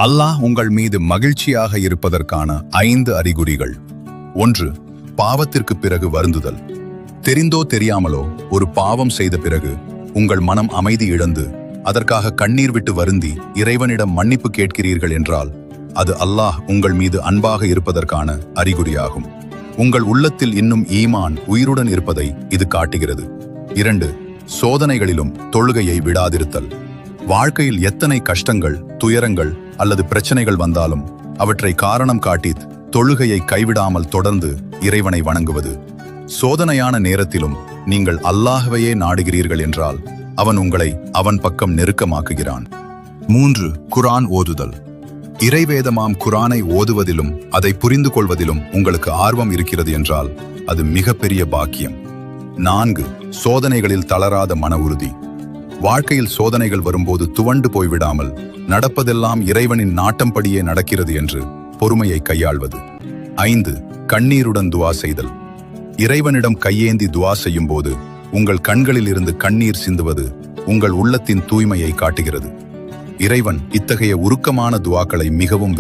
அல்லாஹ் உங்கள் மீது மகிழ்ச்சியாக இருப்பதற்கான 5 அறிகுறிகள். 1. பாவத்திற்கு பிறகு வருந்துதல். தெரிந்தோ தெரியாமலோ ஒரு பாவம் செய்த பிறகு உங்கள் மனம் அமைதி இழந்து அதற்காக கண்ணீர் விட்டு வருந்தி இறைவனிடம் மன்னிப்பு கேட்கிறீர்கள் என்றால் அது அல்லாஹ் உங்கள் மீது அன்பாக இருப்பதற்கான அறிகுறியாகும். உங்கள் உள்ளத்தில் இன்னும் ஈமான் உயிருடன் இருப்பதை இது காட்டுகிறது. 2. சோதனைகளிலும் தொழுகையை விடாதிருத்தல். வாழ்க்கையில் எத்தனை கஷ்டங்கள், துயரங்கள் அல்லது பிரச்சனைகள் வந்தாலும் அவற்றை காரணம் காட்டி தொழுகையை கைவிடாமல் தொடர்ந்து இறைவனை வணங்குவது. சோதனையான நேரத்திலும் நீங்கள் அல்லாஹ்வையே நாடுகிறீர்கள் என்றால் அவன் உங்களை அவன் பக்கம் நெருக்கமாக்குகிறான். 3. குர்ஆன் ஓதுதல். இறைவேதமாம் குர்ஆனை ஓதுவதிலும் அதை புரிந்து கொள்வதிலும் உங்களுக்கு ஆர்வம் இருக்கிறது என்றால் அது மிகப்பெரிய பாக்கியம். 4. சோதனைகளில் தளராத மன உறுதி. வாழ்க்கையில் சோதனைகள் வரும்போது துவண்டு போய்விடாமல் நடப்பதெல்லாம் இறைவனின் நாட்டம்படியே நடக்கிறது என்று பொறுமையை கையாள்வது. 5. கண்ணீருடன் துவா செய்தல். இறைவனிடம் கையேந்தி துவா செய்யும் போது உங்கள் கண்களில் இருந்து கண்ணீர் சிந்துவது உங்கள் உள்ளத்தின் தூய்மையை காட்டுகிறது. இறைவன் இத்தகைய உருக்கமான துவாக்களை மிகவும்